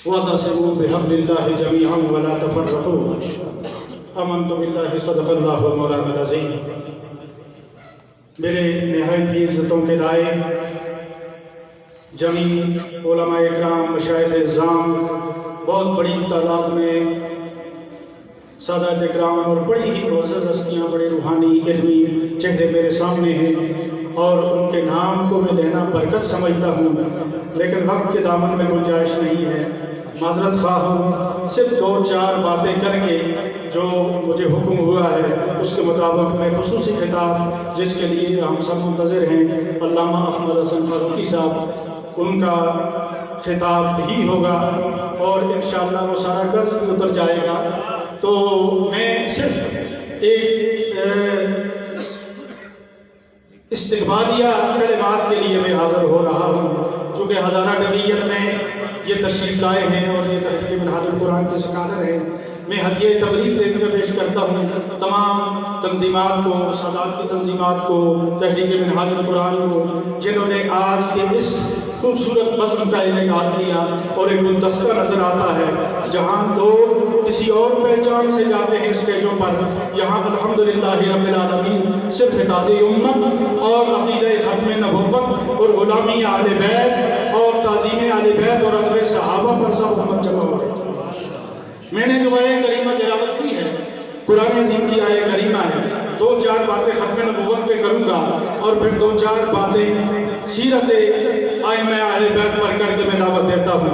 واعتصموا بحبل الله جميعا ولا تفرقوا آمنت بالله صدق اللہ مولانا العظیم۔ میرے نہایت ہی عزتوں کے لائق جمی علماء اکرام، مشائخ اعظام، بہت بڑی تعداد میں سادات اکرام اور بڑی ہی معزز ہستیاں، بڑے روحانی علمی چہرے میرے سامنے ہیں اور ان کے نام کو میں لینا برکت سمجھتا ہوں، لیکن وقت کے دامن میں گنجائش نہیں ہے۔ معذرت خواہ ہوں، صرف 2-4 باتیں کر کے جو مجھے حکم ہوا ہے اس کے مطابق میں خصوصی خطاب جس کے لیے ہم سب منتظر ہیں، علامہ احمد حسن فاروقی صاحب، ان کا خطاب بھی ہوگا اور انشاءاللہ وہ سارا قرض بھی اتر جائے گا۔ تو میں صرف ایک استقبالیہ کلمات کے لیے میں حاضر ہو رہا ہوں، چونکہ ہزارہ ڈویژن میں یہ تشریف لائے ہیں اور یہ تحریک منہاج القرآن کے سکالر ہیں۔ میں ہدیہ تبریک دے کر پیش کرتا ہوں تمام تنظیمات کو، سادات کی تنظیمات کو، تحریک منہاج القرآن کو، جنہوں نے آج کے اس خوبصورت بزم کا انعقاد کیا۔ اور ایک گلدستہ نظر آتا ہے جہاں لوگ کسی اور پہچان سے جاتے ہیں اسٹیجوں پر، یہاں الحمدللہ رب العالمین صرف اتحاد امت اور عقیدہ ختم نبوت اور غلامی اہل بیت اور تعظیم اہل بیت اور ادب صحابہ پر سب امت جمع ہو گئی۔ میں نے جو آیہ کریمہ تلاوت کی ہے قرآن عظیم کی آیہ کریمہ ہے، 2-4 باتیں ختم نبوت پہ کروں گا اور پھر 2-4 باتیں سیرت ائمہ اہل بیت پر کر کے میں دعوت دیتا ہوں۔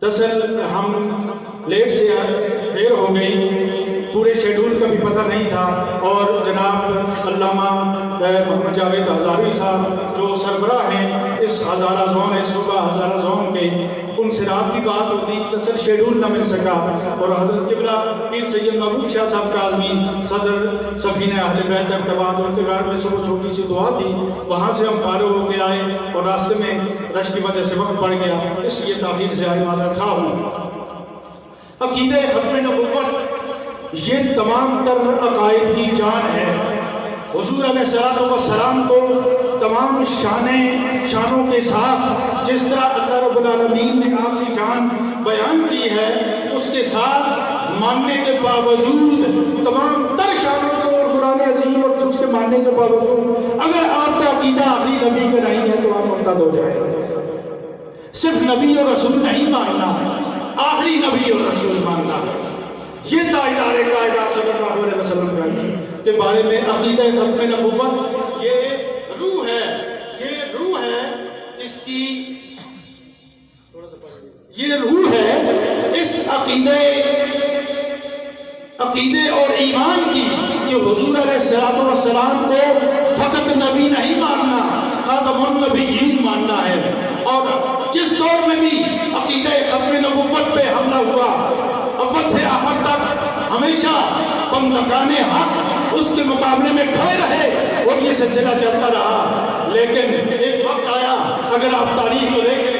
دراصل ہم لیٹ سے دیر ہو گئی، پورے شیڈول کا بھی پتہ نہیں تھا، اور جناب علامہ محمد جاوید ہزاروی صاحب جو سربراہ ہیں اس ہزارہ زون، اس صوبہ ہزارہ زون کے، ان سے رات کی بات ہوتی، دراصل شیڈول نہ مل سکا، اور حضرت قبلہ پیر سید محبوب شاہ صاحب کاظمی صدر سفینہ اہل بیت ارتباط، ان کے گھر میں صبح چھوٹی سی دعا تھی، وہاں سے ہم فارغ ہو کے آئے اور راستے میں رش کی وجہ سے وقت پڑ گیا، اس لیے تاخیر سے آئی، معذرت خواہ ہوں۔ عقیدہ ختم نبوت یہ تمام تر عقائد کی جان ہے۔ حضور علیہ السلام کو تمام شانوں کے ساتھ جس طرح اللہ رب العالمین نے آپ کی شان بیان کی ہے، اس کے ساتھ ماننے کے باوجود تمام تر شانوں کو اور قرآن عظیم اور اس کے ماننے کے باوجود اگر آپ کا عقیدہ آخری نبی کا نہیں ہے تو آپ مرتد ہو جائیں گے۔ صرف نبی اور رسول نہیں ماننا، آخری نبی اور رسول ماننا، یہ تاجدار کائنات صلی اللہ علیہ وسلم کا کے بارے میں عقیدہ ختم نبوت یہ روح ہے، یہ روح ہے اس کی، یہ روح ہے اس عقیدے اور ایمان کی کہ حضور علیہ السلام کو فقط نبی نہیں ماننا، خاتم النبیین ماننا ہے۔ اور جس دور میں بھی عقیدہ ختم نبوت پہ حملہ ہوا، اول سے آخر تک ہمیشہ بندگان حق اس کے مقابلے میں کھڑے رہے اور یہ سلسلہ چلتا رہا، لیکن ایک وقت آیا، اگر آپ تاریخ کو دیکھیں،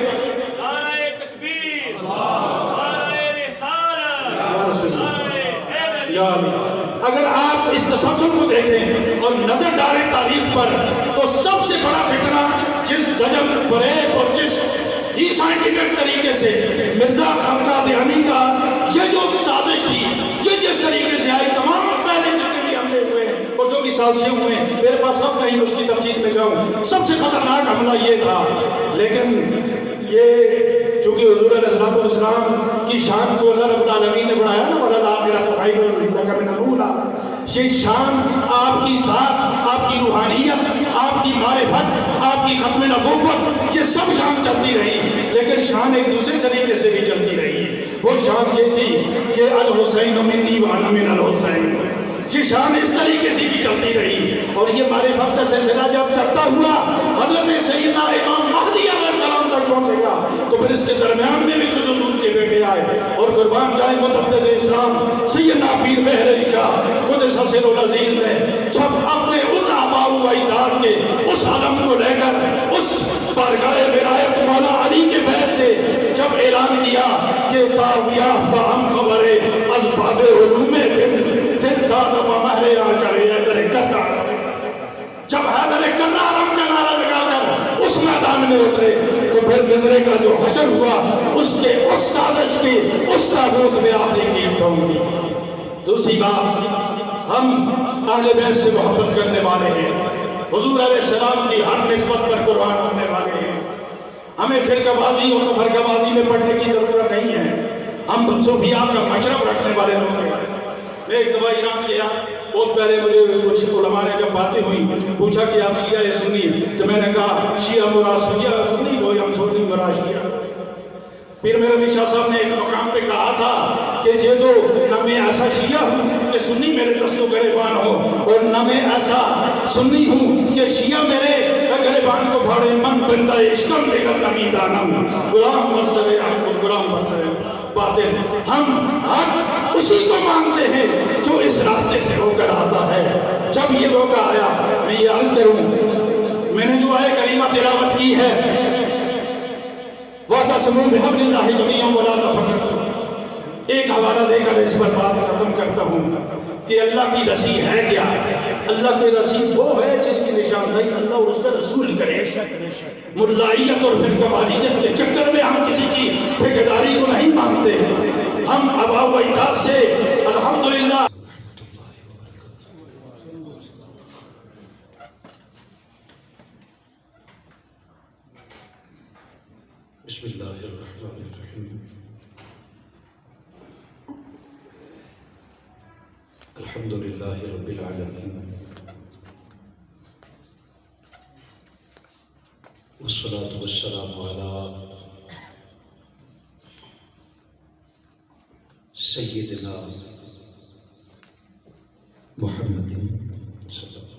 نعرہ تکبیر، نعرہ رسالت، نعرہ حیدر، اگر آپ اس تسلسل کو دیکھیں اور نظر ڈالیں تاریخ پر، تو سب سے بڑا فتنہ جس دجل فریب اور جس ہی سائنٹیفک طریقے سے مرزا خامقہ دیانی کا یہ جو سازش تھی، یہ جس طریقے سے آئی، تمام پہلے جتنے بھی حملے ہوئے اور جو بھی سازشیں ہوئے، میرے پاس وقت نہیں اس کی تفصیل میں جاؤں، سب سے خطرناک حملہ یہ تھا۔ لیکن یہ چونکہ حضور علیہ السلام کی شان کو اللہ رب العالمین نے بڑھایا نا، وَلَا الْآخِرَةُ خَيْرٌ لَكَ مِنَ الْأُولَىٰ، یہ شان آپ کی ذات، آپ کی روحانیت، آپ کی معرفت، آپ کی ختم نبوت، یہ سب شان چلتی رہی، لیکن شان ایک دوسرے طریقے سے بھی چلتی رہی۔ وہ شان یہ تھی کہ الحسین منی وأنا من الحسین، یہ شان اس طریقے سے بھی چلتی رہی، اور یہ معرفت کا سلسلہ جب چلتا ہوا حضرت سیدنا امام مہدی علیہ السلام تک پہنچے گا، تو پھر اس کے درمیان میں بھی کچھ حضور کے بیٹے آئے، اور قربان جائیں متحد اسلام سیدنا پیر مہر علی شاہ قدس سر العزیز نے جب اپنے ان آباء و اجداد کے اس علم کو لے کر اس بارگاہ ولایت مولا علی کے فیض سے جب اعلان کیا کہ تاویافتہ ہم خبر از باب علوم دن داد و مہر عاشر حیدر کرار، جب حیدر کرار ہم کا نعرہ لگا کر اس میدان میں اترے تو پھر مزرے کا جو حشر ہوا اس کے اس سازش کی اس تابوت میں آخری قیمت ہوں گی. دوسری بات، ہم اہل بیت سے محبت کرنے والے ہیں، حضور علیہ السلام کی ہر نسبت پر قربان ہونے والے ہیں. ہمیں فرقہ بازی اور تفرقہ بازی میں پڑھنے کی ضرورت نہیں ہے. ہم صوفیات کا مشرب رکھنے والے لوگ ہیں. میں ایک دفعہ ایران گیا، بہت پہلے مجھے کچھ علماء نے جب باتیں ہوئی پوچھا کہ آپ شیعہ یا سنی، تو میں نے کہا شیعہ مراد شیعہ سنی ہو یا سنی مراد شیعہ. پھر میرے ربی شاہ صاحب نے ایک مقام پہ کہا تھا کہ یہ جو نہ میں ایسا شیعہ ہوں کہ سنی میرے دست و گریبان ہو، اور نہ میں ایسا سنی ہوں کہ شیعہ میرے گریبان کو بھاڑے. من بنتا ہے عشقم دے گا کمی دانم غلام برسرے ہم خود غلام برسرے باطل. ہم حق اسی کو مانتے ہیں جو اس راستے سے ہو کر آتا ہے. جب یہ موقع آیا میں یہ عرض کروں، میں نے جو آئے کریمہ تلاوت کی ہے وَاعْتَصِمُوا بِحَبْلِ اللَّهِ جَمِيعًا وَلَا تَفَرَّقُوا، ایک حوالہ دے کر اس پر بات ختم کرتا ہوں کہ اللہ کی رسی ہے کیا؟ اللہ کی رسی وہ ہے جس کی نشاندہی اللہ اور اس کا رسول کرے. ملائیت اور فرقہ واریت کے چکر میں ہم کسی کی ٹھیکیداری کو نہیں مانتے. ہم ابا و اجداد سے الحمدللہ بسم اللہ الرحمن الرحیم الحمدللہ رب العالمین والصلاة والسلام علی سیدنا محمد صلی اللہ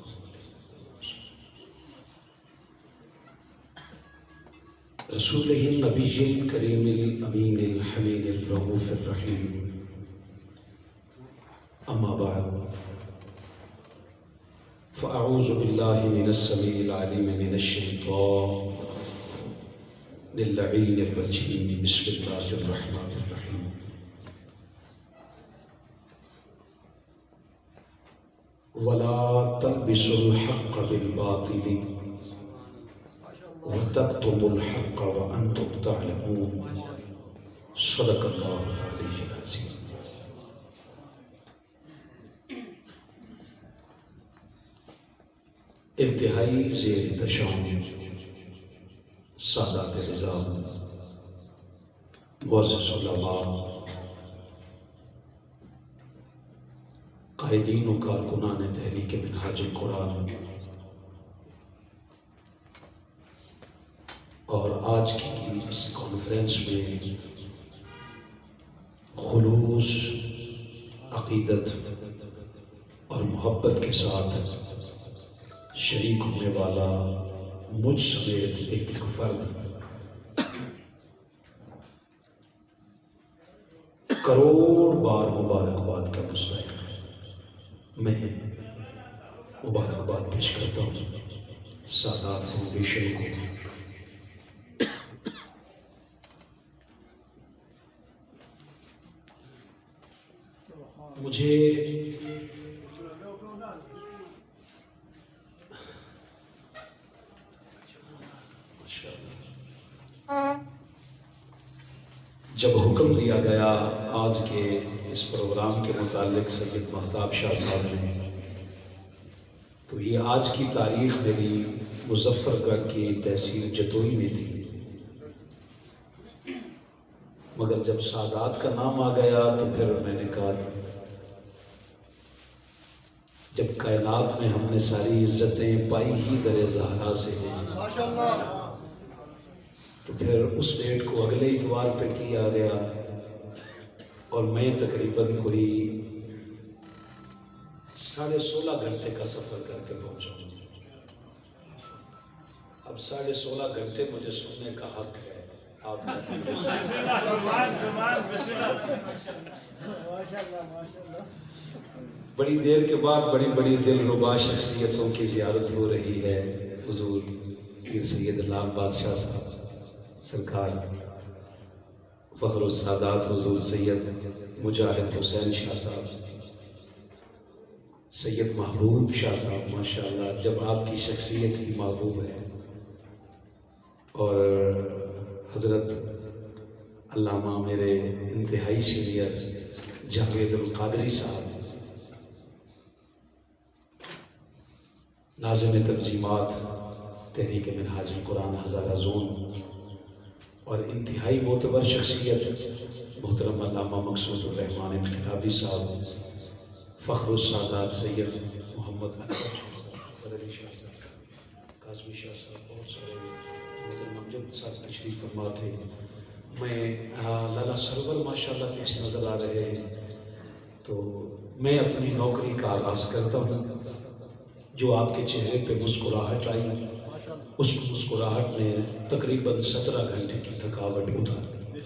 رسولہ النبی الکریم الامین الحمید الرؤوف الرحیم. اما بعد فاعوذ باللہ من السمیع العلیم من الشیطان اللعین الرجیم. بسم اللہ الرحمن الرحیم. ولا تلبسوا الحق بالباطل وَتَكْتُمُوا الْحَقَّ وَأَنْتُمْ تَعْلَمُونَ. صدق اللہ العلی العظیم. انتہائی زیر احتشام سادات نظام، معزز علماء، قائدین و کارکنان تحریک منہاج القرآن، اور آج کی اس کانفرنس میں خلوص عقیدت اور محبت کے ساتھ شریک ہونے والا مجھ سمیت ایک فرد کروڑ بار مبارکباد کا مستحق ہے. میں مبارکباد پیش کرتا ہوں سادات فاؤنڈیشن کو. مجھے جب حکم دیا گیا آج کے اس پروگرام کے متعلق سید مہتاب شاہ صاحب نے، تو یہ آج کی تاریخ میری مظفر گڑھ کی تحصیل جتوئی میں تھی، مگر جب سادات کا نام آ گیا تو پھر میں نے کہا جب کائنات میں ہم نے ساری عزتیں پائی ہی در زہرا سے تو پھر اس ڈیٹ کو اگلے اتوار پہ کیا گیا، اور میں تقریباً کوئی 16.5 گھنٹے کا سفر کر کے پہنچا ہوں. اب 16.5 گھنٹے مجھے سننے کا حق ہے. آپ بڑی دیر کے بعد بڑی بڑی دل ربا شخصیتوں کی زیارت ہو رہی ہے. حضور پیر سید لال بادشاہ صاحب سرکار، فخر السادات حضور سید مجاہد حسین شاہ صاحب، سید محبوب شاہ صاحب، ماشاءاللہ جب آپ کی شخصیت ہی محبوب ہے، اور حضرت علامہ میرے انتہائی سینئر جاوید القادری صاحب، ناظم تنظیمات تحریک منہاج القرآن ہزارہ زون، اور انتہائی معتبر شخصیت محترم علامہ مقصود الرحمان انقلابی صاحب، فخر السادات سید محمد علی شاہ صاحب، قاسمی شاہ صاحب، بہت سارے محترم امجد صاحب تشریف فرما تھے۔ میں لالا سرور ماشاءاللہ پیچھے نظر آ رہے ہیں، تو میں اپنی نوکری کا آغاز کرتا ہوں۔ جو آپ کے چہرے پہ مسکراہٹ آئی، اس مسکراہٹ نے تقریباً 17 گھنٹے کی تھکاوٹ اتار دی۔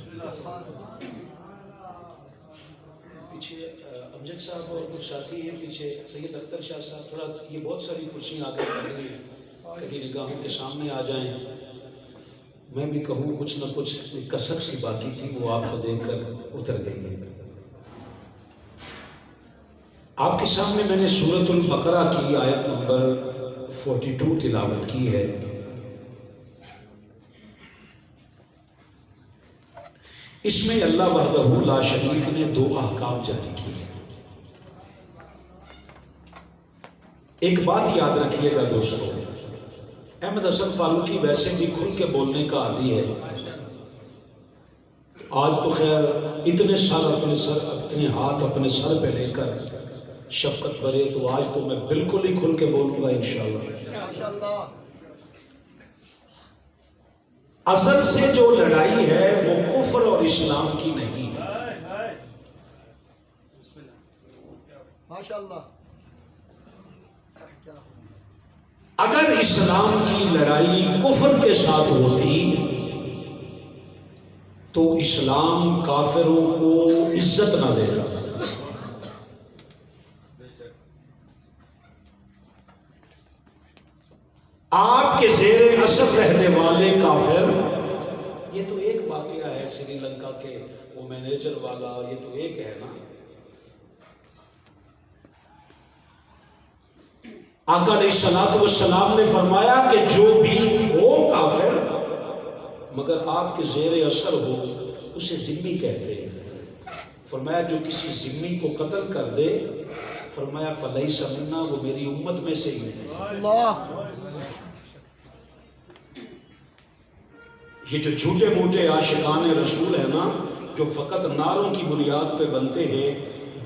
پیچھے امجد صاحب اور کچھ ساتھی ہیں، پیچھے سید اختر شاہ صاحب، تھوڑا یہ بہت ساری کرسیاں آگے کر رہی ہیں، کبھی نگاہوں کے سامنے آ جائیں۔ میں بھی کہوں کچھ نہ کچھ کسک سی باقی تھی، وہ آپ کو دیکھ کر اتر گئی ہے۔ آپ کے سامنے میں نے سورۃ البقرہ کی آیت نمبر 42 تلاوت کی ہے۔ اس میں اللہ وحدہ لا شریک نے 2 احکام جاری کیے ہیں۔ ایک بات یاد رکھیے گا دوستو، احمد حسن فاروقی ویسے بھی کھل کے بولنے کا عادی ہے۔ آج تو خیر اتنے سال اپنے ہاتھ اپنے سر پہ لے کر شفقت برے، تو آج تو میں بالکل ہی کھل کے بولوں گا انشاءاللہ۔ اصل سے جو لڑائی ہے وہ کفر اور اسلام کی نہیں ہے۔ ماشاءاللہ۔ اگر اسلام کی لڑائی کفر کے ساتھ ہوتی تو اسلام کافروں کو عزت نہ دے گا۔ آپ کے زیر اثر رہنے والے کافر، یہ تو ایک واقعہ ہے سری لنکا کے وہ مینیجر والا، یہ تو ایک ہے نا۔ آقا علیہ الصلوۃ والسلام نے فرمایا کہ جو بھی ہو کافر مگر آپ کے زیر اثر ہو اسے ذمہ کہتے ہیں۔ فرمایا جو کسی ذمہ کو قتل کر دے، فرمایا فلیس منا، وہ میری امت میں سے ہی نہیں۔ اللہ۔ یہ جو جھوٹے موٹے عاشقان رسول ہیں نا، جو فقط نعروں کی بنیاد پہ بنتے ہیں،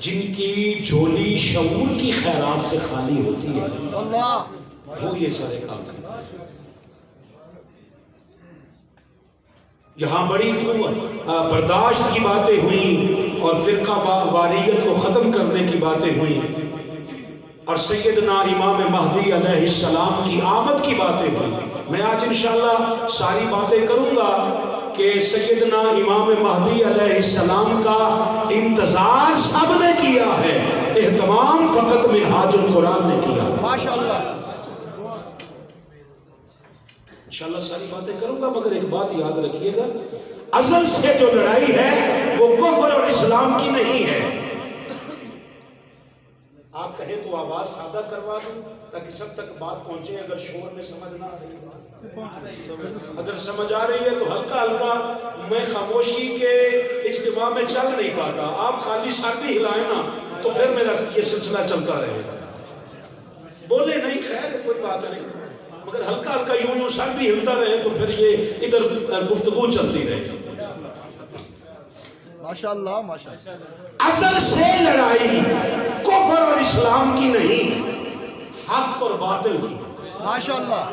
جن کی جھولی شعور کی خیرات سے خالی ہوتی ہے، اللہ۔ وہ یہ سارے کام کرتے ہیں۔ یہاں بڑی برداشت کی باتیں ہوئیں اور فرقہ واریت کو ختم کرنے کی باتیں ہوئیں اور سیدنا امام مہدی علیہ السلام کی آمد کی باتیں ہوئیں۔ میں آج انشاءاللہ ساری باتیں کروں گا کہ سیدنا امام مہدی علیہ السلام کا انتظار سب نے کیا ہے، اہتمام فقط منہاج القرآن نے کیا۔ ماشاءاللہ۔ انشاءاللہ ساری باتیں کروں گا، مگر ایک بات یاد رکھیے گا، اصل سے جو لڑائی ہے وہ کفر اور اسلام کی نہیں ہے۔ آپ کہیں تو آواز سادہ کروا دوں تاکہ سب تک بات پہنچے، اگر شور میں سمجھ نہ آ رہی ہے، اگر سمجھ آ رہی ہے تو ہلکا ہلکا، میں خاموشی کے اجتماع میں چل نہیں پاتا، آپ خالی سر بھی ہلائیں نا تو پھر میرا یہ سلسلہ چلتا رہے گا۔ بولے نہیں خیر کوئی بات نہیں، مگر ہلکا ہلکا یوں سر بھی ہلتا رہے تو پھر یہ ادھر گفتگو چلتی رہے۔ ماشاءاللہ ماشاءاللہ۔ اصل سے لڑائی کفر اور اسلام کی نہیں، حق اور باطل کی۔ ماشاءاللہ۔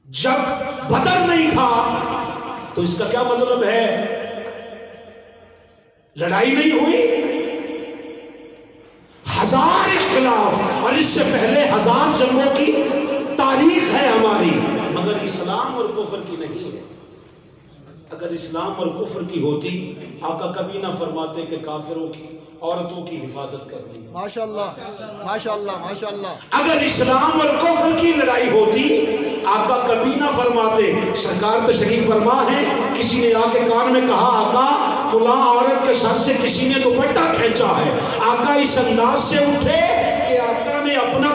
جب بدر نہیں تھا تو اس کا کیا مطلب ہے؟ لڑائی نہیں ہوئی، ہزار اختلاف اور اس سے پہلے ہزار جنگوں کی تاریخ ہے ہماری، مگر اسلام اور کفر کی نہیں ہے۔ اگر اسلام اور کفر کی ہوتی آقا کبھی نہ فرماتے کہ کافروں کی عورتوں کی حفاظت کرنی۔ ماشاءاللہ ماشاءاللہ ماشاءاللہ۔ اگر اسلام اور کفر کی لڑائی ہوتی آقا کبھی نہ فرماتے، سرکار تشریف فرما ہے، کسی نے آ کے کان میں کہا آقا فلاں عورت کے سر سے کسی نے دوپٹہ کھینچا ہے، آقا اس انداز سے اٹھے کہ آقا نے اپنا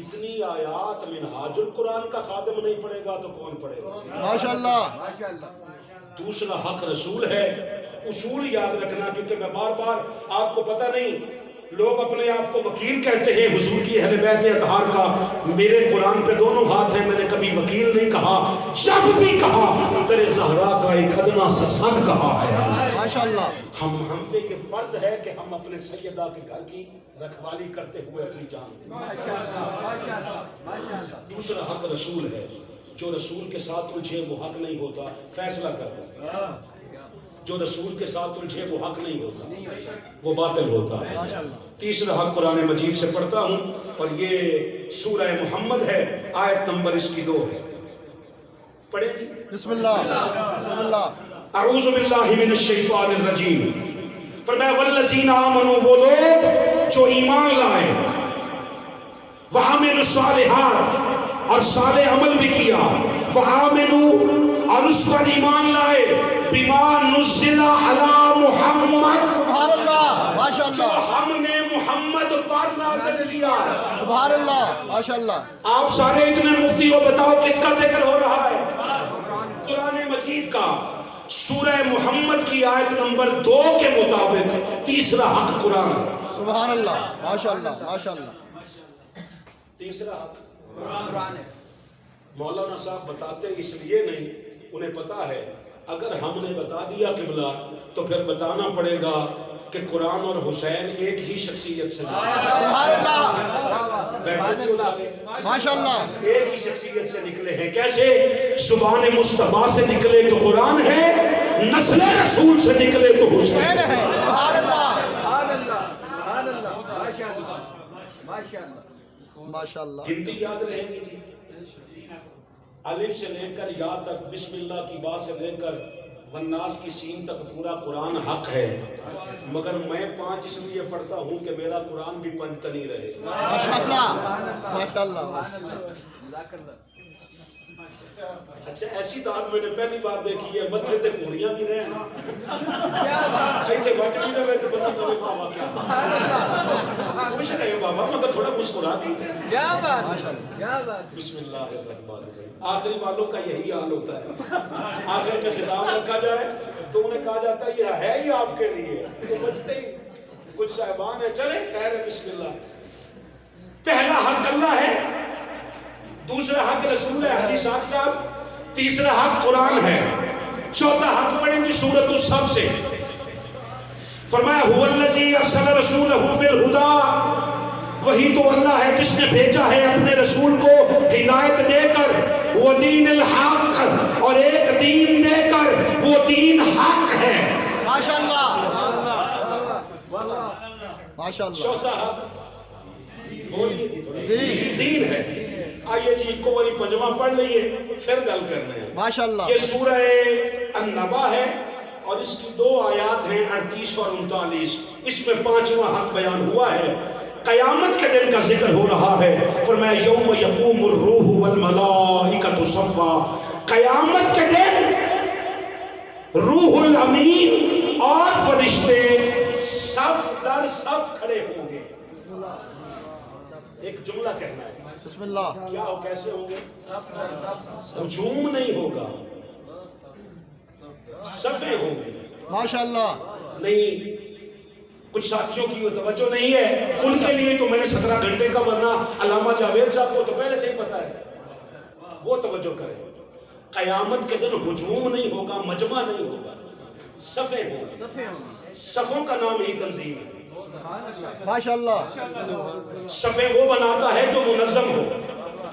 اتنی آیات منہاج القرآن کا خادم نہیں پڑھے گا تو کون پڑھے گا؟ ماشاءاللہ دوسرا حق رسول ہے. اصول یاد رکھنا، کیونکہ میں بار بار آپ کو پتہ نہیں، لوگ اپنے آپ کو وکیل کہتے ہیں حضور کی اہل بیت اطہار کا. میرے قرآن پہ دونوں ہاتھ ہیں، میں نے کبھی وکیل نہیں کہا. جب بھی کہا تیرے زہرا کا ایک ادنا سا سگ کہا ہے. ماشاءاللہ ہم پہ یہ فرض ہے کہ ہم اپنے سیدہ کے گھر کی رکھوالی کرتے ہوئے اپنی جان دیں. دوسرا حق رسول ہے. جو رسول کے ساتھ الجھے وہ حق نہیں ہوتا. فیصلہ کر دیں، جو رسول کے ساتھ الجھے وہ حق نہیں ہوتا، وہ باطل ہوتا ہے. تیسرا حق قرآن مجید سے پڑھتا ہوں، اور یہ سورہ محمد ہے، آیت نمبر اس کی 2 ہے. پڑھیں جی. بسم اللہ بسم اللہ. اعوذ باللہ من الشیطان الرجیم. فرمایا والذین آمنوا، وہ لوگ جو ایمان لائے، وعملوا الصالحات، اور صالح عمل بھی کیا، وآمنوا، اور اس پر ایمان لائے، بما نزل علی محمد، سبحان اللہ جو ماشاءاللہ ہم نے محمد پر نازل کیا. سبحان اللہ ماشاءاللہ. آپ سارے اتنے مفتی ہو، بتاؤ کس کا ذکر ہو رہا ہے؟ قرآن مجید کا. سورہ محمد کی آیت نمبر 2 کے مطابق تیسرا حق قرآن. سبحان اللہ ماشاءاللہ ماشاءاللہ. تیسرا حق قرآن ہے. مولانا صاحب بتاتے اس لیے نہیں، انہیں پتا ہے اگر ہم نے بتا دیا قبلہ تو پھر بتانا پڑے گا کہ قرآن اور حسین ایک ہی شخصیت سے سبحان اللہ ماشاءاللہ. ایک ہی شخصیت سے نکلے ہیں. کیسے؟ زبان مصطفیٰ سے نکلے تو قرآن ہے، نسل رسول سے نکلے تو حسین ہے. سبحان اللہ ماشاءاللہ. گنتی یاد رہے گی جی. الف سے لے کر یا تک، بسم اللہ کی با سے لے کر والناس کی سین تک پورا قرآن حق ہے. مگر میں 5 اس لیے پڑھتا ہوں کہ میرا قرآن بھی پنجتنی رہے. ماشاءاللہ ماشاءاللہ. اچھا ایسی داد میں نے پہلی بار دیکھی ہے، متھے تے گھوڑیاں بھی رہن ایتھے وٹ بھی رہے تو بندہ کرے بابا کیا خوش رہے بابا، مگر تھوڑا مسکرا دیتے. کیا بات. بسم اللہ الرحمن الرحیم. آخری والوں کا یہی حال ہوتا ہے. آخر میں خطاب رکھا جائے تو انہیں کہا جاتا ہے یہ ہے ہی آپ کے لیے، تو بچتے ہی کچھ صاحبان ہیں. چلے خیر ہے، بسم اللہ. پہلا حق اللہ ہے، دوسرا حق رسول ہے حدیث صاحب، تیسرا حق قرآن ہے. چوتھا حق پڑھیں گے سورۃ الصف سے. فرمایا هو الذی ارسل رسولہ بالہدی، وہی تو اللہ ہے جس نے بھیجا ہے اپنے رسول کو ہدایت دے کر، وہ دین الحق، اور ایک دین دے کر، وہ دین حق ہے. ماشاءاللہ ماشاءاللہ. چوتھا حق بولیے جی تھوڑا. دین ہے. آئیے جی ایک باری پنجواں پڑھ لئیے پھر گل کرنے ہیں. ماشاءاللہ. یہ سورہ النبا ہے اور اس کی 2 آیات ہیں 38 اور 39. اس میں 5واں حق بیان ہوا ہے. قیامت کے دن کا ذکر ہو رہا ہے. فرمایا یوم یقوم الروح والملائکۃ صفا، قیامت کے دن روح الامین اور فرشتے صف در صف کھڑے ہوں گے. ایک جملہ کہنا ہے. بسم اللہ. کیا ہو، کیسے ہوں گے؟ ہجوم نہیں ہوگا، صفیں ہوں گے. ماشاءاللہ. نہیں، کچھ ساتھیوں کی وہ توجہ نہیں ہے، ان کے لیے تو میں نے 17 گھنٹے کا، ورنہ علامہ جاوید صاحب کو تو پہلے سے ہی پتا ہے، وہ توجہ کریں. قیامت کے دن ہجوم نہیں ہوگا، مجمع نہیں ہوگا، صفیں ہوں گے. صفوں کا نام ہی تنظیم ہے. ماشاءاللہ. صفیں وہ بناتا ہے جو منظم ہو،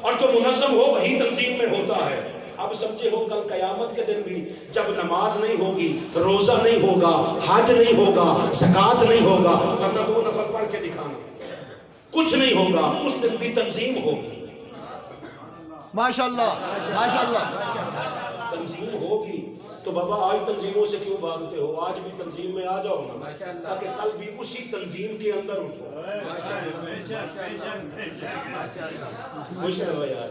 اور جو منظم ہو وہی تنظیم میں ہوتا ہے. اب سمجھے ہو کل قیامت کے دن بھی جب نماز نہیں ہوگی، روزہ نہیں ہوگا، حج نہیں ہوگا، زکوٰۃ نہیں ہوگا، ورنہ 2 نفل پڑھ کے دکھانا، کچھ نہیں ہوگا، اس دن بھی تنظیم ہوگی. ماشاءاللہ ماشاءاللہ. تنظیم ہوگی تو بابا آج تنظیموں سے کیوں بھاگتے ہو؟ آج بھی تنظیم میں آ جاؤ نا، تاکہ کل بھی اسی تنظیم کے اندر اٹھو. خوش رہو یار.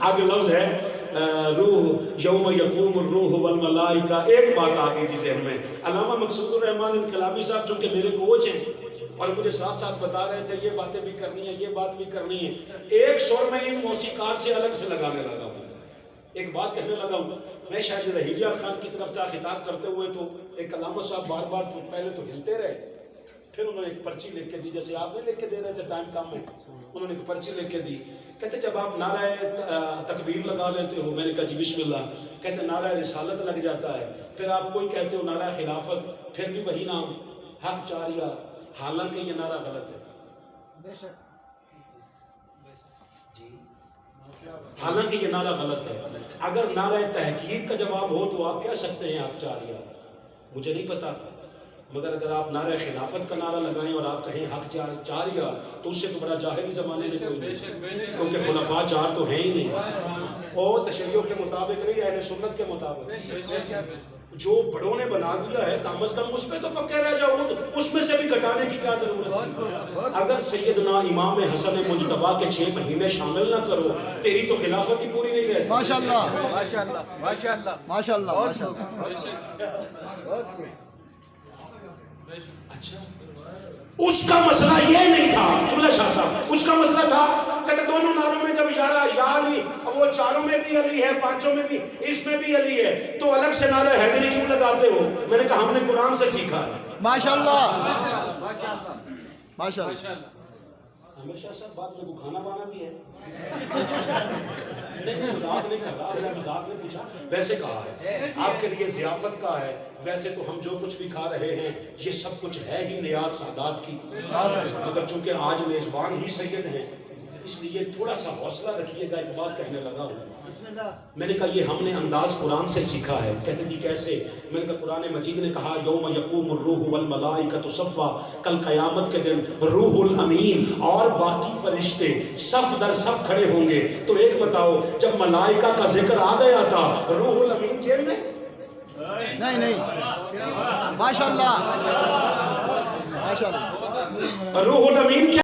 آگے لفظ ہے روح، یوم یقوم الروح والملائکہ. ایک بات آگئی جی ذہن میں. علامہ مقصود الرحمان انقلابی صاحب چونکہ میرے کوچ ہیں، اور مجھے ساتھ ساتھ بتا رہے تھے یہ باتیں بھی کرنی ہے، یہ بات بھی کرنی ہے. ایک سور میں ان موسیقار سے الگ سے لگانے لگا ہوں. ایک بات کہنے لگا ہوں، میں شاید رحیل یار خان کی طرف تھا خطاب کرتے ہوئے، تو ایک علامہ صاحب بار بار پہلے تو ہلتے رہے، پھر انہوں نے ایک پرچی لکھ کے دی، جیسے آپ نے لکھ کے دے رہے تھے ٹائم کم ہے، انہوں نے ایک پرچی لکھ کے دی. کہتے جب آپ نعرہ تکبیر لگا لیتے ہو، میں نے کہا جی بسم اللہ. کہتے نعرہ رسالت لگ جاتا ہے، پھر آپ کوئی کہتے ہو نعرہ خلافت، پھر بھی وہی نام حق چاریہ، حالانکہ یہ نعرہ غلط ہے. حالانکہ یہ نعرہ غلط ہے. اگر نعرہ تحقیق کا جواب ہو تو آپ کہہ سکتے ہیں حق چاریہ، مجھے نہیں پتا، مگر اگر آپ نعرہ خلافت کا نعرہ لگائیں اور آپ کہیں حق چاریہ تو اس سے تو بڑا جاہلی زمانے میں کوئی نہیں، کیونکہ خلفاء چار تو ہیں ہی نہیں، اور تشریعوں کے مطابق نہیں، اہل سنت کے مطابق. جو بڑوں نے بنا دیا ہے کم از کم اس پہ تو پکے رہ جاؤ، اس میں سے بھی گھٹانے کی کیا ضرورت ہے؟ اگر سیدنا امام حسن مجتبیٰ کے 6 مہینے شامل نہ کرو، تیری تو خلافت ہی پوری نہیں رہتی. ماشاءاللہ ماشاءاللہ ماشاءاللہ ماشاءاللہ ماشاءاللہ. اچھا اس کا مسئلہ یہ نہیں تھا عبداللہ شاہ صاحب، اس کا مسئلہ تھا کہ دونوں نعروں میں جب یا علی، اب وہ چاروں میں بھی علی ہے، پانچوں میں بھی، اس میں بھی علی ہے، تو الگ سے نعرہ حیدری کیوں لگاتے ہو؟ میں نے کہا ہم نے قرآن سے سیکھا ہے. ماشاءاللہ ماشاءاللہ. ہمیشہ صاحب بات میں کھانا بانا بھی ہے. نہیں مذاق نہیں کر رہا، میں مذاق نہیں پوچھا، ویسے کہا ہے آپ کے لیے ضیافت کا ہے. ویسے تو ہم جو کچھ بھی کھا رہے ہیں یہ سب کچھ ہے ہی نیاز سادات کی، مگر چونکہ آج میزبان ہی سید ہیں اس لیے تھوڑا سا حوصلہ رکھیے گا. ایک بات کہنے لگا ہوں، میں نے کہا یہ ہم نے انداز قرآن سے سیکھا ہے. کہتے جی کیسے؟ میں نے کہا قرآن مجید نے کہا یوم یقوم الروح والملائکۃ صفا، کل قیامت کے دن روح الامین اور باقی فرشتے صف در صف کھڑے ہوں گے. تو ایک بتاؤ، جب ملائکہ کا ذکر آ گیا تھا روح الامین جیل میں؟ نہیں نہیں. ماشاءاللہ ماشاءاللہ. روح الامین کیا